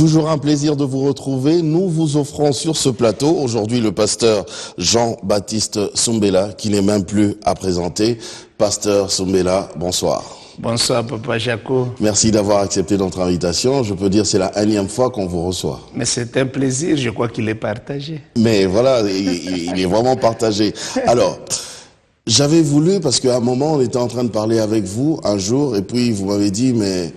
Toujours un plaisir de vous retrouver. Nous vous offrons sur ce plateau aujourd'hui le pasteur Jean-Baptiste Soumbela, qui n'est même plus à présenter. Pasteur Soumbela, bonsoir. Bonsoir, Papa Jaco. Merci d'avoir accepté notre invitation. Je peux dire c'est la énième fois qu'on vous reçoit. Mais c'est un plaisir, je crois qu'il est partagé. Mais voilà, il est vraiment partagé. Alors, j'avais voulu, parce qu'à un moment, on était en train de parler avec vous un jour, et puis vous m'avez dit, mais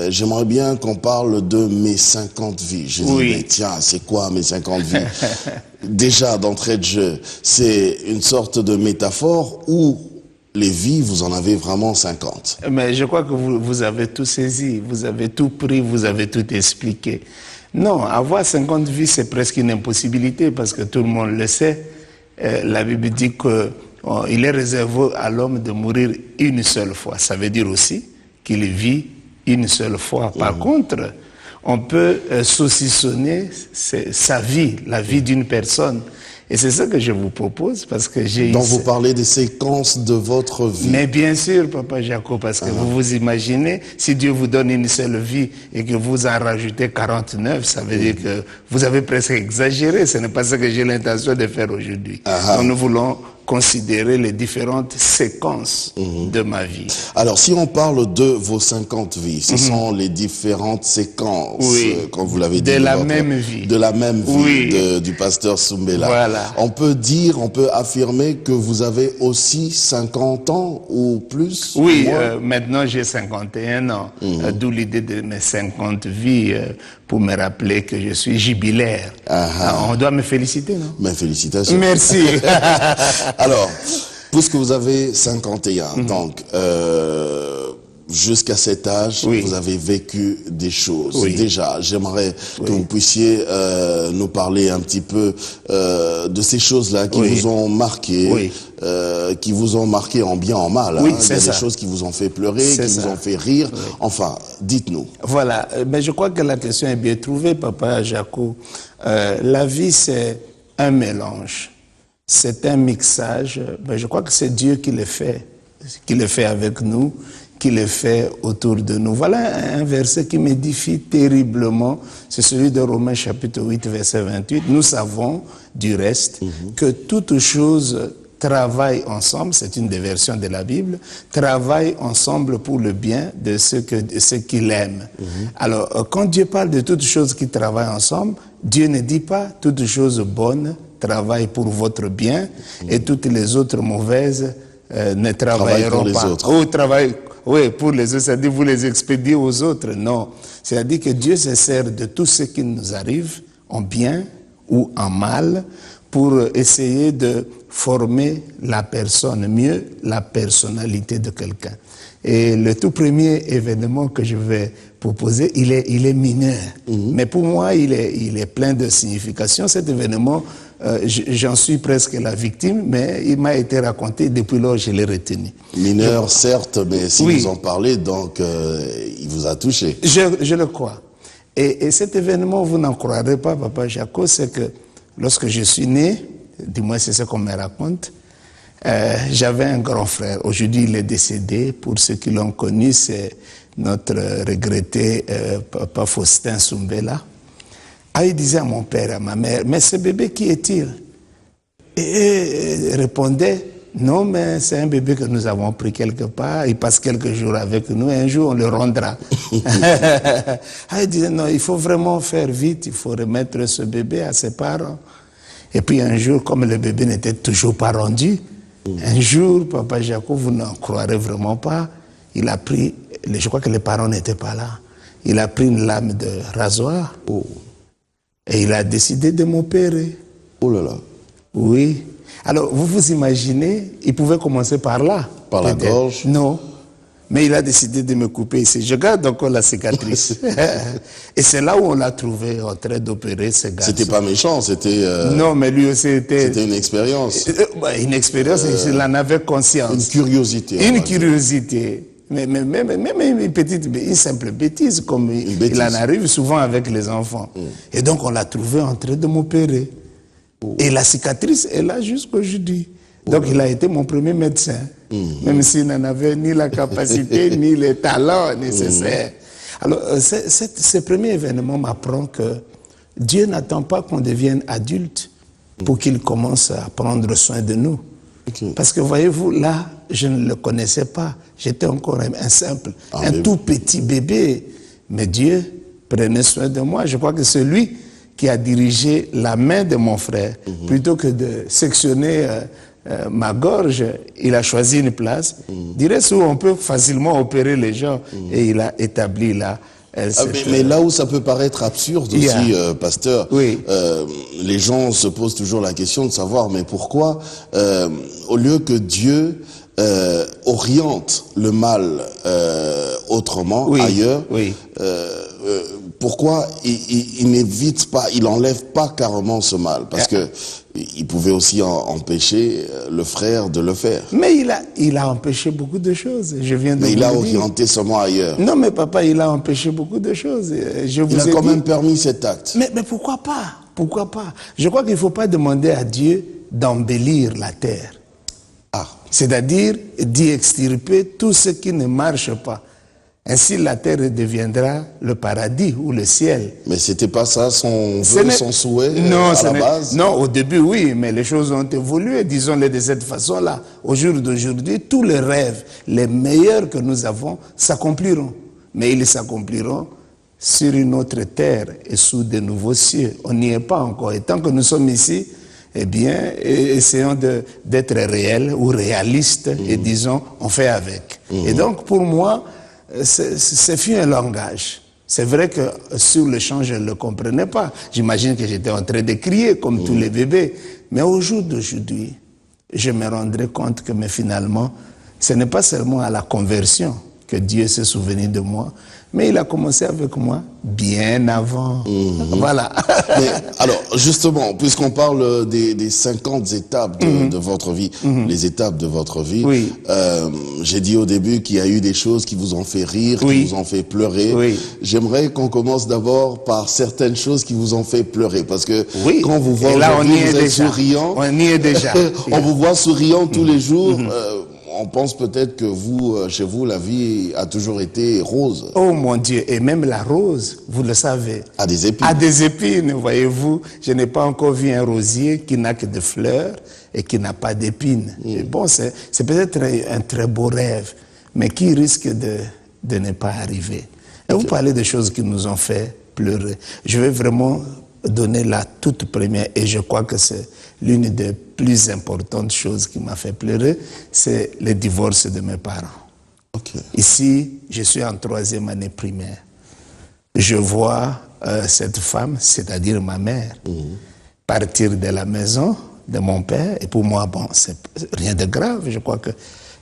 j'aimerais bien qu'on parle de mes 50 vies. J'ai dit, mais tiens, c'est quoi mes 50 vies? Déjà, d'entrée de jeu, c'est une sorte de métaphore où les vies, vous en avez vraiment 50. Mais je crois que vous avez tout saisi, vous avez tout pris, vous avez tout expliqué. Non, avoir 50 vies, c'est presque une impossibilité, parce que tout le monde le sait. La Bible dit que il est réservé à l'homme de mourir une seule fois. Ça veut dire aussi qu'il vit une seule fois. Par contre, on peut saucissonner sa vie, la vie d'une personne. Et c'est ça que je vous propose, parce que j'ai... Donc vous parlez des séquences de votre vie. Mais bien sûr, Papa Jaco, parce que vous vous imaginez, si Dieu vous donne une seule vie et que vous en rajoutez 49, ça veut dire que vous avez presque exagéré. Ce n'est pas ce que j'ai l'intention de faire aujourd'hui. Donc nous voulons considérer les différentes séquences de ma vie. Alors, si on parle de vos 50 vies, ce sont les différentes séquences, comme vous l'avez dit. De la même vie. De la même vie du pasteur Soumbela. Voilà. On peut dire, on peut affirmer que vous avez aussi 50 ans ou plus? Oui, maintenant j'ai 51 ans, d'où l'idée de mes 50 vies, pour me rappeler que je suis jubilaire. On doit me féliciter, non? Mais félicitations. Merci. Alors, puisque vous avez 51, donc jusqu'à cet âge, vous avez vécu des choses. Déjà, j'aimerais que vous puissiez nous parler un petit peu de ces choses-là qui vous ont marqué, qui vous ont marqué en bien, en mal. Il y a des choses qui vous ont fait pleurer, qui vous ont fait rire. Enfin, dites-nous. Voilà, mais je crois que la question est bien trouvée, Papa Jaco. La vie, c'est un mélange. C'est un mixage. Ben, je crois que c'est Dieu qui le fait avec nous, qui le fait autour de nous. Voilà un verset qui m'édifie terriblement. C'est celui de Romains chapitre 8, verset 28. Nous savons du reste que toutes choses travaillent ensemble, c'est une des versions de la Bible, travaillent ensemble pour le bien de ceux qu'il aime. Alors, quand Dieu parle de toutes choses qui travaillent ensemble, Dieu ne dit pas toutes choses bonnes travaillent pour votre bien et toutes les autres mauvaises ne travailleront pas. Oui, pour les autres, c'est-à-dire vous les expédiez aux autres. Non, c'est-à-dire que Dieu se sert de tout ce qui nous arrive, en bien ou en mal, pour essayer de former la personne, mieux la personnalité de quelqu'un. Et le tout premier événement que je vais proposer, il est mineur. Mais pour moi, il est plein de signification. Cet événement, j'en suis presque la victime, mais il m'a été raconté, depuis lors je l'ai retenu. Mineur, certes, mais si vous en parlez, donc il vous a touché. Je le crois. Et cet événement, vous n'en croirez pas, Papa Jaco, c'est que lorsque je suis né, du moins c'est ce qu'on me raconte, j'avais un grand frère. Aujourd'hui, il est décédé. Pour ceux qui l'ont connu, c'est notre regretté Papa Faustin Soumbela. Il disait à mon père, à ma mère, mais ce bébé, qui est-il? Et il répondait, non, mais c'est un bébé que nous avons pris quelque part, il passe quelques jours avec nous, et un jour on le rendra. Il disait, non, il faut vraiment faire vite, il faut remettre ce bébé à ses parents. Et puis un jour, comme le bébé n'était toujours pas rendu, un jour, Papa Jaco, vous n'en croirez vraiment pas, il a pris, je crois que les parents n'étaient pas là, il a pris une lame de rasoir. Et il a décidé de m'opérer. Oh là là. Oui. Alors, vous vous imaginez, il pouvait commencer par là. Par la gorge? Non. Mais il a décidé de me couper ici. Je garde encore la cicatrice. Et c'est là où on l'a trouvé en train d'opérer ce garçon. C'était pas méchant, c'était... Non, mais lui aussi était... C'était une expérience. Une expérience, il en avait conscience. Une curiosité. Une curiosité. Mais même une simple bêtise, comme il en arrive souvent avec les enfants. Et donc on l'a trouvé en train de m'opérer. Et la cicatrice est là jusqu'aujourd'hui. Donc il a été mon premier médecin, même s'il n'en avait ni la capacité ni les talents nécessaires. Alors, ce premier événement m'apprend que Dieu n'attend pas qu'on devienne adulte pour qu'il commence à prendre soin de nous. Okay. Parce que voyez-vous, là, je ne le connaissais pas. J'étais encore un simple, un tout petit bébé. Mais Dieu prenait soin de moi. Je crois que c'est lui qui a dirigé la main de mon frère. Plutôt que de sectionner ma gorge, il a choisi une place. Direct où on peut facilement opérer les gens. Et il a établi là. Mais là où ça peut paraître absurde aussi, pasteur, oui. Les gens se posent toujours la question de savoir, mais pourquoi, au lieu que Dieu oriente le mal autrement, oui. ailleurs, oui. Pourquoi il n'évite pas, il enlève pas carrément ce mal? Parce que il pouvait aussi empêcher le frère de le faire. Mais il a empêché beaucoup de choses. Je viens de Mais vous il a le dire. orienté seulement ailleurs. Non, mais papa, il a empêché beaucoup de choses. Il a quand même permis cet acte. Mais pourquoi pas? Pourquoi pas? Je crois qu'il ne faut pas demander à Dieu d'embellir la terre. Ah. C'est-à-dire d'y extirper tout ce qui ne marche pas. Ainsi, la terre deviendra le paradis ou le ciel. Mais c'était pas ça son vœu, son souhait à la base? Non, au début, oui, mais les choses ont évolué, disons-le de cette façon-là. Au jour d'aujourd'hui, tous les rêves, les meilleurs que nous avons, s'accompliront. Mais ils s'accompliront sur une autre terre et sous de nouveaux cieux. On n'y est pas encore. Et tant que nous sommes ici, eh bien, essayons d'être réels ou réalistes et disons, on fait avec. Et donc, pour moi, ce fut un langage. C'est vrai que sur le champ, je ne le comprenais pas. J'imagine que j'étais en train de crier comme tous les bébés. Mais au jour d'aujourd'hui, je me rendrai compte que mais finalement, ce n'est pas seulement à la conversion que Dieu s'est souvenu de moi, mais il a commencé avec moi bien avant. Voilà. Mais, alors, justement, puisqu'on parle des 50 étapes de votre vie, les étapes de votre vie, oui. J'ai dit au début qu'il y a eu des choses qui vous ont fait rire, oui. qui vous ont fait pleurer. Oui. J'aimerais qu'on commence d'abord par certaines choses qui vous ont fait pleurer, parce que oui. quand vous voit aujourd'hui, vous êtes souriant, on y est déjà. On vous voit souriant tous les jours. On pense peut-être que vous, chez vous, la vie a toujours été rose. Oh mon Dieu, et même la rose, vous le savez. À des épines. À des épines, voyez-vous. Je n'ai pas encore vu un rosier qui n'a que des fleurs et qui n'a pas d'épines. Bon, c'est peut-être un très beau rêve, mais qui risque de ne pas arriver. Et vous parlez de choses qui nous ont fait pleurer. Je vais vraiment donner la toute première, et je crois que c'est l'une des plus importantes choses qui m'a fait pleurer, c'est le divorce de mes parents. Okay. Ici, je suis en 3e année primaire. Je vois cette femme, c'est-à-dire ma mère, partir de la maison de mon père, et pour moi, bon, c'est rien de grave, je crois que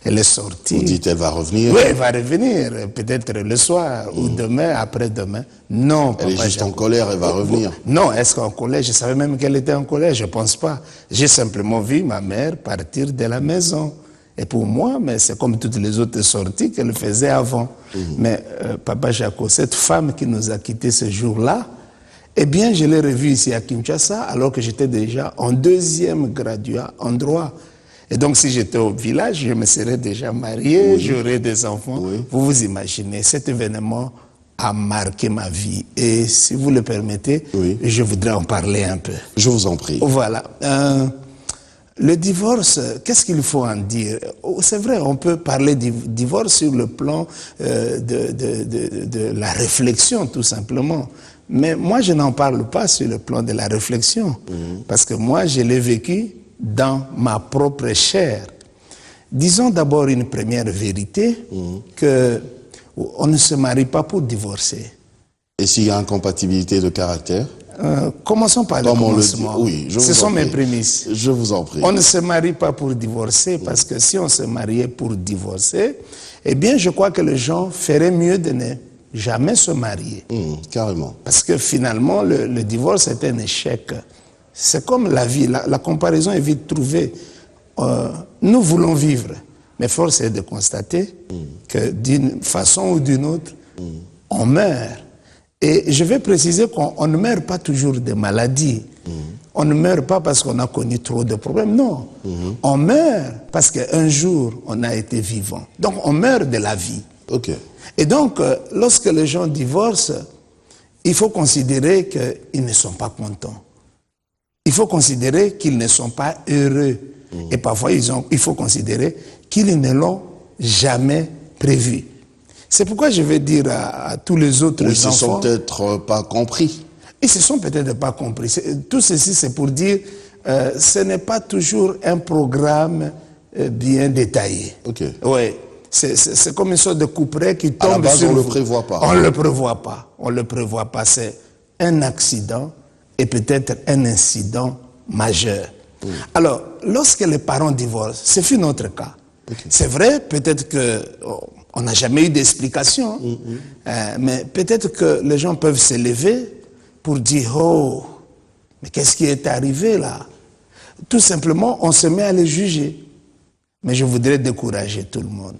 elle est sortie. Vous dites, elle va revenir? Oui, elle va revenir, peut-être le soir, ou demain, après-demain. Non, elle est juste en colère, elle va revenir. Non, est-ce qu'en colère? Je savais même qu'elle était en colère, je ne pense pas. J'ai simplement vu ma mère partir de la maison. Et pour moi, mais c'est comme toutes les autres sorties qu'elle faisait avant. Mais Papa Jaco, cette femme qui nous a quittés ce jour-là, eh bien, je l'ai revue ici à Kinshasa, alors que j'étais déjà en 2e graduat en droit. Et donc, si j'étais au village, je me serais déjà marié, j'aurais des enfants. Vous vous imaginez, cet événement a marqué ma vie. Et si vous le permettez, je voudrais en parler un peu. Je vous en prie. Voilà. Le divorce, qu'est-ce qu'il faut en dire? C'est vrai, on peut parler du divorce sur le plan de la réflexion, tout simplement. Mais moi, je n'en parle pas sur le plan de la réflexion. Parce que moi, je l'ai vécu dans ma propre chair. Disons d'abord une première vérité, que on ne se marie pas pour divorcer. Et s'il y a incompatibilité de caractère? Commençons par le commencement. Oui, ce sont mes prémices. Je vous en prie. On ne se marie pas pour divorcer, parce que si on se mariait pour divorcer, eh bien, je crois que les gens feraient mieux de ne jamais se marier. Carrément. Parce que finalement, le divorce est un échec. C'est comme la vie, la comparaison est vite trouvée. Nous voulons vivre, mais force est de constater que d'une façon ou d'une autre, on meurt. Et je vais préciser qu'on ne meurt pas toujours de maladies. On ne meurt pas parce qu'on a connu trop de problèmes, non. On meurt parce qu'un jour, on a été vivant. Donc, on meurt de la vie. Ok. Et donc, lorsque les gens divorcent, il faut considérer qu'ils ne sont pas contents. Il faut considérer qu'ils ne sont pas heureux. Et parfois, il faut considérer qu'ils ne l'ont jamais prévu. C'est pourquoi je vais dire à tous les autres enfants... Ils ne se sont peut-être pas compris. Ils se sont peut-être pas compris. Tout ceci, c'est pour dire, ce n'est pas toujours un programme bien détaillé. Ok. Oui. C'est comme une sorte de couperet qui tombe à la base, sur on ne vous. le prévoit pas. On ne le prévoit pas. On ne le prévoit pas. C'est un accident et peut-être un incident majeur. Alors, lorsque les parents divorcent, ce fut notre cas. Okay. C'est vrai, peut-être qu'on n'a jamais eu d'explication, mais peut-être que les gens peuvent se lever pour dire « Oh, mais qu'est-ce qui est arrivé là ?» Tout simplement, on se met à les juger. Mais je voudrais décourager tout le monde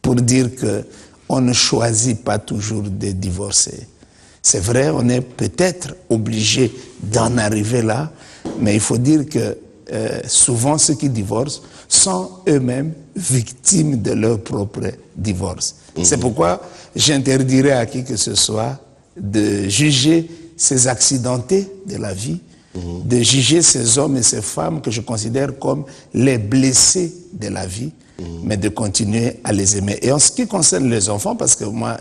pour dire qu'on ne choisit pas toujours de divorcer. C'est vrai, on est peut-être obligé d'en arriver là, mais il faut dire que souvent ceux qui divorcent sont eux-mêmes victimes de leur propre divorce. C'est pourquoi j'interdirais à qui que ce soit de juger ces accidentés de la vie, de juger ces hommes et ces femmes que je considère comme les blessés de la vie, mais de continuer à les aimer. Et en ce qui concerne les enfants, parce que moi,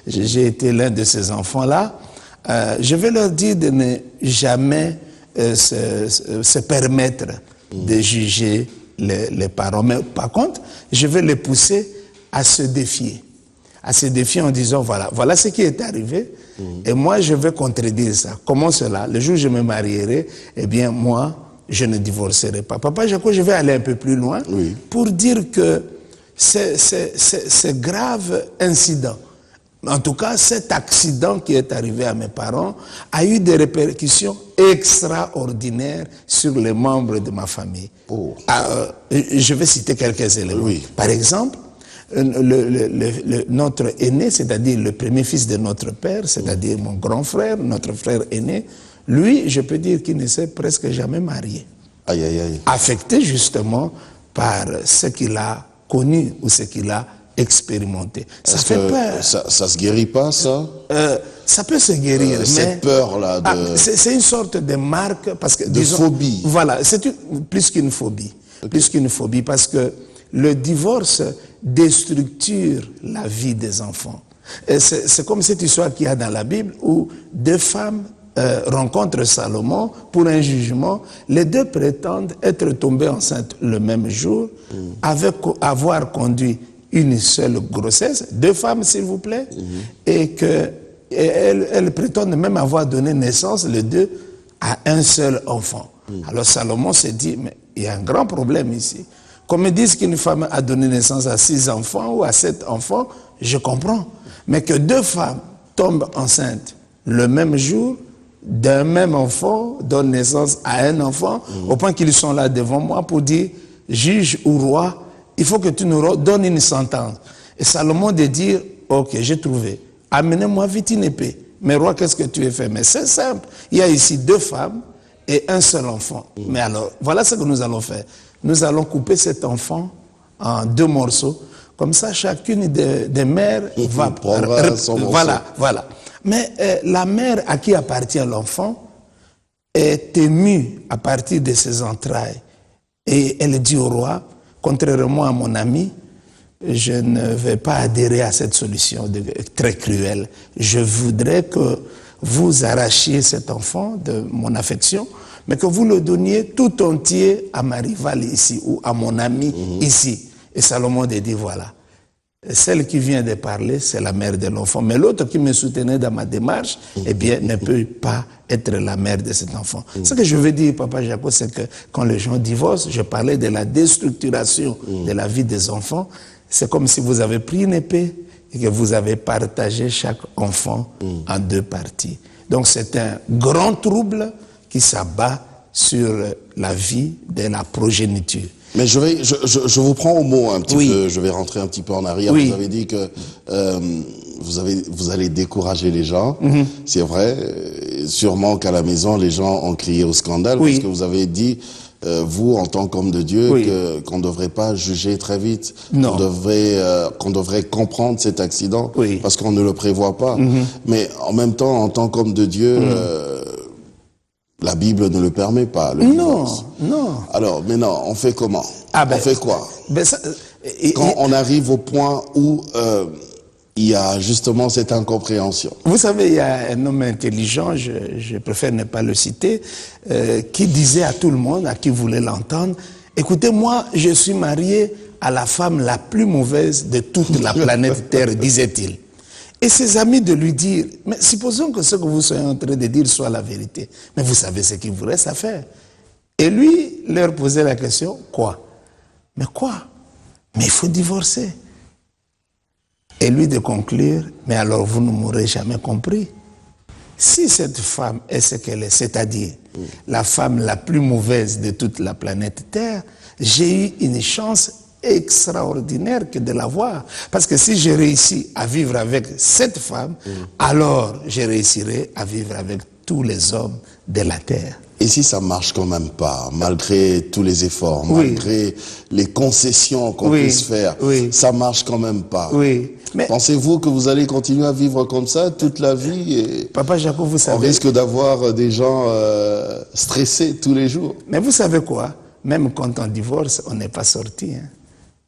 j'ai été l'un de ces enfants-là, je vais leur dire de ne jamais se permettre de juger les parents. Mais par contre, je vais les pousser à se défier. À se défier en disant, voilà ce qui est arrivé, et moi je vais contredire ça. Comment cela? Le jour où je me marierai, eh bien moi, je ne divorcerai pas. Papa Jaco, je vais aller un peu plus loin pour dire que c'est grave incident. En tout cas, cet accident qui est arrivé à mes parents a eu des répercussions extraordinaires sur les membres de ma famille. Je vais citer quelques éléments. Par exemple, notre aîné, c'est-à-dire le premier fils de notre père, c'est-à-dire mon grand frère, notre frère aîné, lui, je peux dire qu'il ne s'est presque jamais marié. Aïe, aïe, aïe. Affecté justement par ce qu'il a connu ou ce qu'il a expérimenté. Ça fait peur. Ça se guérit pas, ça? Ça peut se guérir, mais... Cette peur-là de... c'est une sorte de marque, parce que... De phobie. Voilà, c'est plus qu'une phobie. Plus qu'une phobie, parce que le divorce déstructure la vie des enfants. C'est comme cette histoire qu'il y a dans la Bible où deux femmes rencontrent Salomon pour un jugement. Les deux prétendent être tombées enceintes le même jour, avoir conduit une seule grossesse, deux femmes s'il vous plaît, et qu'elles prétendent même avoir donné naissance, les deux, à un seul enfant. Alors Salomon se dit, mais il y a un grand problème ici. Comme ils disent qu'une femme a donné naissance à 6 enfants ou à 7 enfants, je comprends. Mais que deux femmes tombent enceintes le même jour, d'un même enfant, donnent naissance à un enfant, au point qu'ils sont là devant moi pour dire, juge ou roi, il faut que tu nous donnes une sentence. Et Salomon de dire, ok, j'ai trouvé, amenez-moi vite une épée. Mais roi, qu'est-ce que tu as fait? Mais c'est simple, il y a ici 2 femmes et un seul enfant. Mais alors, voilà ce que nous allons faire. Nous allons couper cet enfant en 2 morceaux. Comme ça, chacune des mères va prendre son morceau. Voilà. Mais la mère à qui appartient l'enfant est émue à partir de ses entrailles. Et elle dit au roi, contrairement à mon ami, je ne vais pas adhérer à cette solution très cruelle. Je voudrais que vous arrachiez cet enfant de mon affection, mais que vous le donniez tout entier à ma rivale ici, ou à mon ami ici. Et Salomon dit, voilà, celle qui vient de parler, c'est la mère de l'enfant. Mais l'autre qui me soutenait dans ma démarche, eh bien, ne peut pas être la mère de cet enfant. Ce que je veux dire, Papa Jaco, c'est que quand les gens divorcent, je parlais de la déstructuration de la vie des enfants. C'est comme si vous avez pris une épée et que vous avez partagé chaque enfant en 2 parties. Donc c'est un grand trouble qui s'abat sur la vie de la progéniture. Mais je vous prends au mot un petit peu, je vais rentrer un petit peu en arrière. Vous avez dit que vous allez décourager les gens. C'est vrai, sûrement qu'à la maison, les gens ont crié au scandale, parce que vous avez dit, vous, en tant qu'homme de Dieu, Oui. qu'on ne devrait pas juger très vite, Non. qu'on devrait comprendre cet accident, Oui. parce qu'on ne le prévoit pas. Mais en même temps, en tant qu'homme de Dieu, la Bible ne le permet pas, le divorce. Non. Alors, maintenant, on fait comment? Ah ben, on fait quoi? Ben ça, Quand on arrive au point où il y a justement cette incompréhension. vous savez, il y a un homme intelligent, je préfère ne pas le citer, qui disait à tout le monde, à qui voulait l'entendre, écoutez, moi, je suis marié à la femme la plus mauvaise de toute la planète Terre, disait-il. Et ses amis de lui dire, mais supposons que ce que vous soyez en train de dire soit la vérité, mais vous savez ce qu'il vous reste à faire. Et lui leur posait la question, quoi? Mais quoi? Mais il faut divorcer. Et lui de conclure, mais alors vous ne m'aurez jamais compris. Si cette femme est ce qu'elle est, c'est-à-dire la femme la plus mauvaise de toute la planète Terre, j'ai eu une chance extraordinaire que de la voir. Parce que si j'ai réussi à vivre avec cette femme, alors je réussirai à vivre avec tous les hommes de la Terre. Et si ça marche quand même pas, malgré tous les efforts, Oui. malgré les concessions qu'on Oui. puisse faire, Oui. ça marche quand même pas. Oui, mais Pensez-vous que vous allez continuer à vivre comme ça toute la vie et Papa Jacob, vous on savez... risque d'avoir des gens stressés tous les jours? Mais vous savez quoi? Même quand on divorce, on n'est pas sorti. Hein.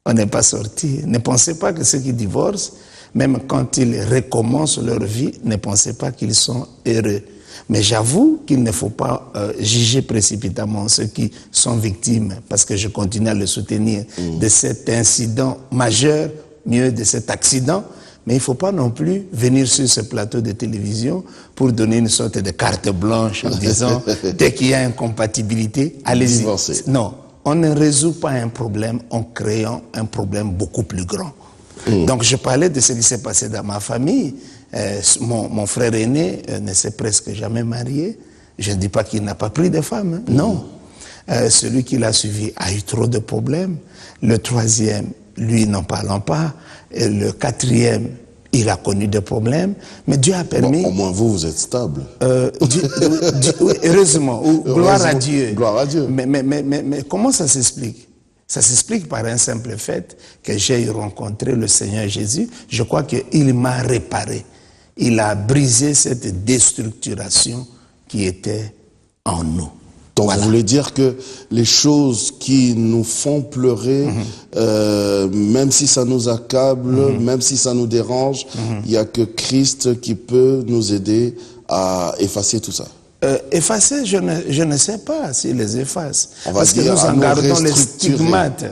On n'est pas sorti. Ne pensez pas que ceux qui divorcent, même quand ils recommencent leur vie, ne pensez pas qu'ils sont heureux. Mais j'avoue qu'il ne faut pas juger précipitamment ceux qui sont victimes, parce que je continue à le soutenir, de cet incident majeur, mieux de cet accident. Mais il ne faut pas non plus venir sur ce plateau de télévision pour donner une sorte de carte blanche en disant, dès qu'il y a incompatibilité, allez-y. Divorcer. Non, on ne résout pas un problème en créant un problème beaucoup plus grand. Donc je parlais de ce qui s'est passé dans ma famille. Mon frère aîné ne s'est presque jamais marié. Je ne dis pas qu'il n'a pas pris de femme, hein. Non. Celui qui l'a suivi a eu trop de problèmes. Le troisième, lui, n'en parlant pas. Et le quatrième, il a connu des problèmes. Mais Dieu a permis... Bon, au moins vous êtes stable. Oui, heureusement, gloire à Heureusement, Dieu. gloire à Dieu. Mais comment ça s'explique? Ça s'explique par un simple fait que j'ai rencontré le Seigneur Jésus. Je crois qu'il m'a réparé. Il a brisé cette déstructuration qui était en nous. Donc Voilà. vous voulez dire que les choses qui nous font pleurer, même si ça nous accable, même si ça nous dérange, il n'y a que Christ qui peut nous aider à effacer tout ça. Effacer, je ne sais pas s'il les efface. On va Parce que dire nous à en nous gardons les restructurer. stigmates.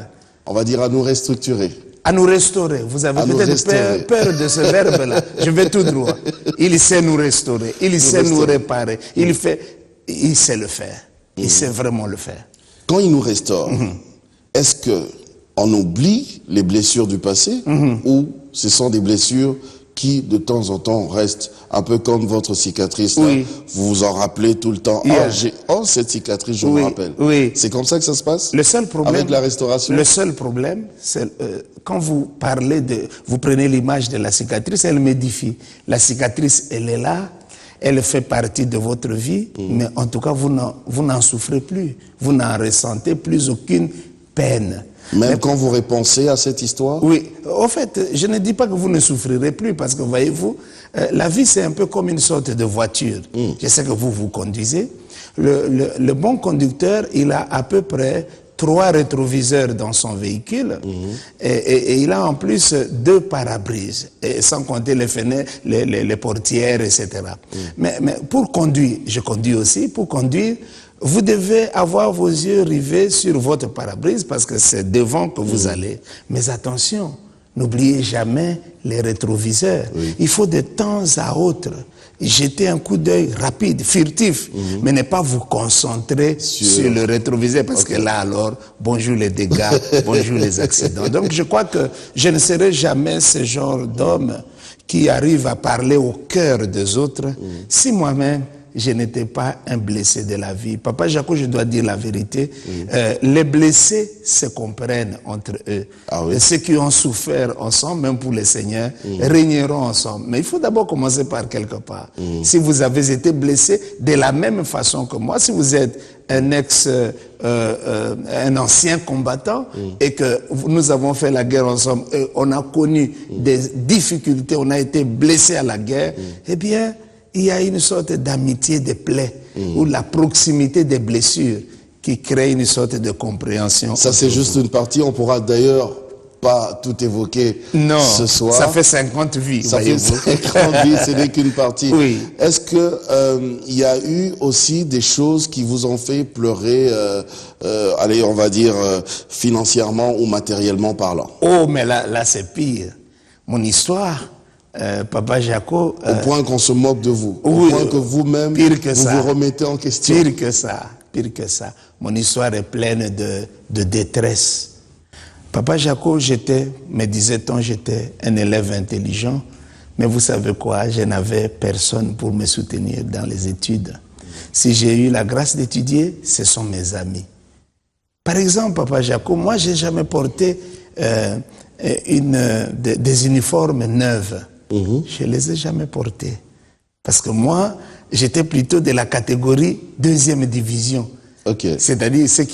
On va dire à nous restructurer. À nous restaurer. Vous avez À nous peut-être restaurer. peur de ce verbe-là. Je vais tout droit. Il sait nous restaurer. Il sait nous restaurer. réparer. Il sait le faire. Il sait vraiment le faire. Quand il nous restaure, est-ce que on oublie les blessures du passé ou ce sont des blessures qui de temps en temps restent un peu comme votre cicatrice là, Oui. vous vous en rappelez tout le temps. Yeah. Cette cicatrice, je Oui, me rappelle. oui. C'est comme ça que ça se passe? Le seul problème, Avec la restauration? Le seul problème, c'est quand vous parlez vous prenez l'image de la cicatrice, elle m'édifie. La cicatrice, elle est là, elle fait partie de votre vie, mais en tout cas, vous n'en souffrez plus. Vous n'en ressentez plus aucune peine. Même quand vous repensez à cette histoire? Oui, au fait, je ne dis pas que vous ne souffrirez plus, parce que voyez-vous, la vie c'est un peu comme une sorte de voiture. Je sais que vous conduisez. Le bon conducteur, il a à peu près 3 rétroviseurs dans son véhicule et il a en plus 2 pare-brises, et sans compter les fenêtres, les portières, etc. Mais pour conduire, je conduis aussi, pour conduire, vous devez avoir vos yeux rivés sur votre pare-brise parce que c'est devant que vous allez. Mais attention, n'oubliez jamais les rétroviseurs. Il faut de temps à autre jeter un coup d'œil rapide, furtif, mais ne pas vous concentrer sur le rétroviseur parce que là alors, bonjour les dégâts, bonjour les accidents. Donc je crois que je ne serai jamais ce genre d'homme qui arrive à parler au cœur des autres si moi-même je n'étais pas un blessé de la vie. Papa Jaco, je dois dire la vérité, les blessés se comprennent entre eux. Ah oui. Ceux qui ont souffert ensemble, même pour le Seigneur, régneront ensemble. Mais il faut d'abord commencer par quelque part. Si vous avez été blessé de la même façon que moi, si vous êtes un ancien combattant et que nous avons fait la guerre ensemble, et on a connu des difficultés, on a été blessé à la guerre, eh bien, il y a une sorte d'amitié de plaies ou la proximité des blessures qui crée une sorte de compréhension. Ça, c'est juste une partie. On pourra d'ailleurs pas tout évoquer ce soir. Ça fait 50 vies. Ça fait 50 vies, ce n'est qu'une partie. Oui. Est-ce que il y a eu aussi des choses qui vous ont fait pleurer, allez, on va dire financièrement ou matériellement parlant? Oh, mais là c'est pire. Mon histoire, Papa Jaco... au point qu'on se moque de vous. Oui, au point que vous-même, vous remettez en question. Pire que ça. Mon histoire est pleine de détresse. Papa Jaco, me disait-on, j'étais un élève intelligent, mais vous savez quoi, je n'avais personne pour me soutenir dans les études. Si j'ai eu la grâce d'étudier, ce sont mes amis. Par exemple, Papa Jaco, moi, je n'ai jamais porté des uniformes neufs. Je ne les ai jamais portés. Parce que moi, j'étais plutôt de la catégorie deuxième division. Okay. C'est-à-dire ceux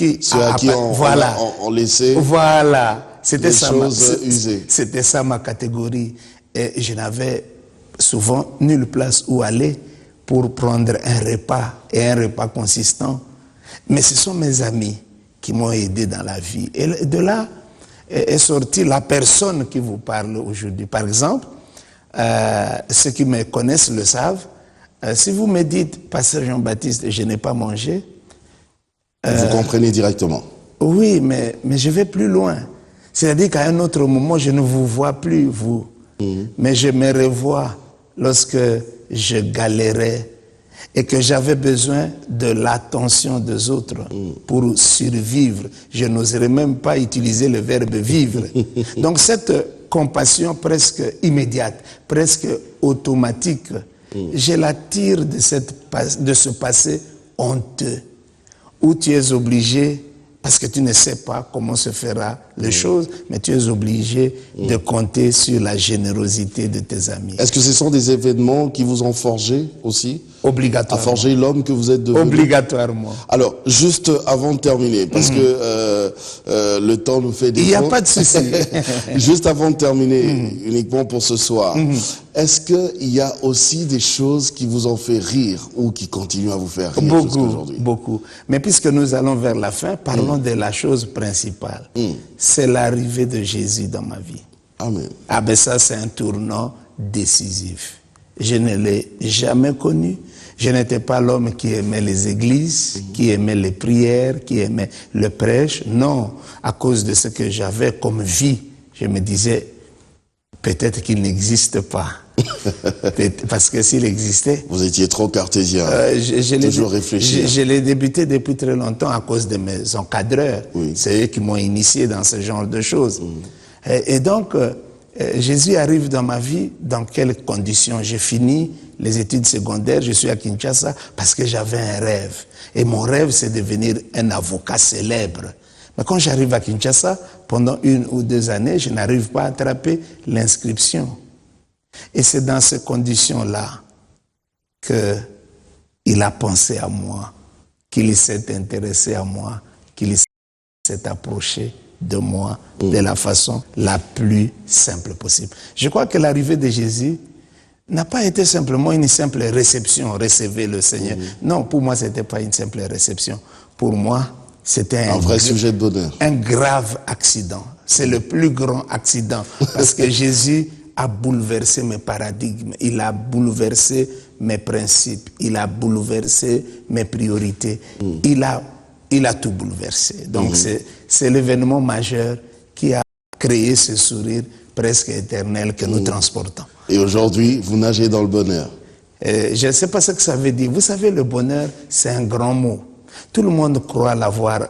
à qui on laissait c'était ça, choses usées. C'était ça ma catégorie. Et je n'avais souvent nulle place où aller pour prendre un repas, et un repas consistant. Mais ce sont mes amis qui m'ont aidé dans la vie. Et de là est sortie la personne qui vous parle aujourd'hui. Par exemple, ceux qui me connaissent le savent. Si vous me dites, Pasteur Jean-Baptiste, je n'ai pas mangé, vous comprenez directement. Oui, mais je vais plus loin. C'est-à-dire qu'à un autre moment, je ne vous vois plus, vous. Mais je me revois lorsque je galérais et que j'avais besoin de l'attention des autres pour survivre. Je n'oserais même pas utiliser le verbe vivre. Donc cette compassion presque immédiate, presque automatique, je la tire de ce passé honteux, où tu es obligé, parce que tu ne sais pas comment se fera les choses, mais tu es obligé de compter sur la générosité de tes amis. Est-ce que ce sont des événements qui vous ont forgé aussi? Obligatoirement. À forger l'homme que vous êtes devenu? Obligatoirement. Alors, juste avant de terminer, parce que le temps nous fait des Il n'y a pas de souci. Juste avant de terminer, uniquement pour ce soir, est-ce qu'il y a aussi des choses qui vous ont fait rire ou qui continuent à vous faire rire jusqu'à aujourd'hui? Beaucoup. Mais puisque nous allons vers la fin, parlons de la chose principale. C'est l'arrivée de Jésus dans ma vie. Amen. Ah ben ça, c'est un tournant décisif. Je ne l'ai jamais connu. Je n'étais pas l'homme qui aimait les églises, qui aimait les prières, qui aimait le prêche. Non, à cause de ce que j'avais comme vie, je me disais, peut-être qu'il n'existe pas. Parce que s'il existait... Vous étiez trop cartésien, toujours réfléchir. Je l'ai débuté depuis très longtemps à cause de mes encadreurs. Oui. C'est eux qui m'ont initié dans ce genre de choses. Et donc, Jésus arrive dans ma vie, dans quelles conditions? J'ai fini les études secondaires, je suis à Kinshasa parce que j'avais un rêve. Et mon rêve, c'est de devenir un avocat célèbre. Mais quand j'arrive à Kinshasa, pendant 1 ou 2 années, je n'arrive pas à attraper l'inscription. Et c'est dans ces conditions-là qu'il a pensé à moi, qu'il s'est intéressé à moi, qu'il s'est approché de moi de la façon la plus simple possible. Je crois que l'arrivée de Jésus n'a pas été simplement une simple réception, recevez le Seigneur. Non, pour moi, ce n'était pas une simple réception. Pour moi, c'était un vrai sujet de bonheur. Un grave accident. C'est le plus grand accident parce que Jésus a bouleversé mes paradigmes, il a bouleversé mes principes, il a bouleversé mes priorités, il a tout bouleversé. Donc c'est l'événement majeur qui a créé ce sourire presque éternel que nous transportons. Et aujourd'hui, vous nagez dans le bonheur. Je ne sais pas ce que ça veut dire. Vous savez, le bonheur, c'est un grand mot. Tout le monde croit l'avoir,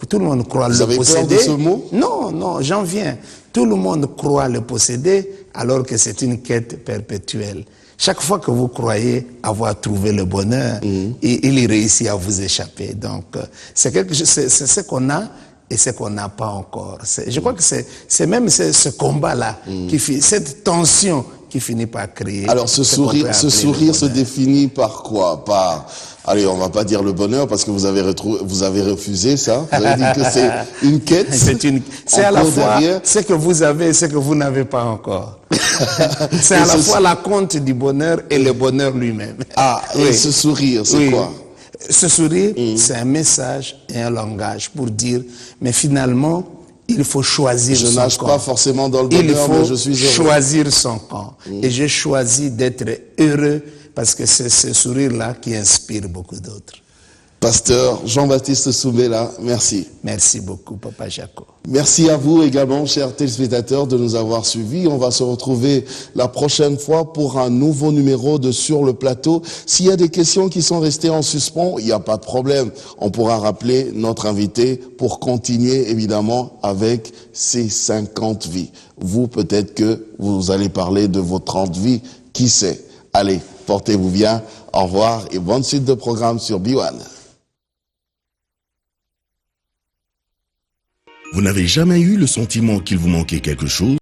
tout le monde croit le posséder. Vous avez peur de ce mot? Non, j'en viens. Tout le monde croit le posséder alors que c'est une quête perpétuelle. Chaque fois que vous croyez avoir trouvé le bonheur, il réussit à vous échapper. Donc, c'est quelque chose, c'est ce qu'on a et ce qu'on n'a pas encore. Je crois que c'est même ce combat-là, cette tension qui finit par créer. Alors, ce sourire se définit par quoi? Allez, on va pas dire le bonheur parce que vous avez refusé ça. Vous avez dit que c'est une quête. C'est à la fois ce que vous avez et ce que vous n'avez pas encore. C'est à la fois la compte du bonheur et le bonheur lui-même. Ah, et ce sourire, c'est quoi? Ce sourire, c'est un message et un langage pour dire, mais finalement, il faut choisir son camp. Je nage pas forcément dans le bonheur, mais je suis heureux. Il faut choisir son camp. Et j'ai choisi d'être heureux parce que c'est ce sourire-là qui inspire beaucoup d'autres. Pasteur Jean-Baptiste Soumela, merci. Merci beaucoup, Papa Jaco. Merci à vous également, chers téléspectateurs, de nous avoir suivis. On va se retrouver la prochaine fois pour un nouveau numéro de Sur le plateau. S'il y a des questions qui sont restées en suspens, il n'y a pas de problème. On pourra rappeler notre invité pour continuer, évidemment, avec ces 50 vies. Vous, peut-être que vous allez parler de vos 30 vies. Qui sait? Allez, portez-vous bien. Au revoir et bonne suite de programme sur B1. Vous n'avez jamais eu le sentiment qu'il vous manquait quelque chose ?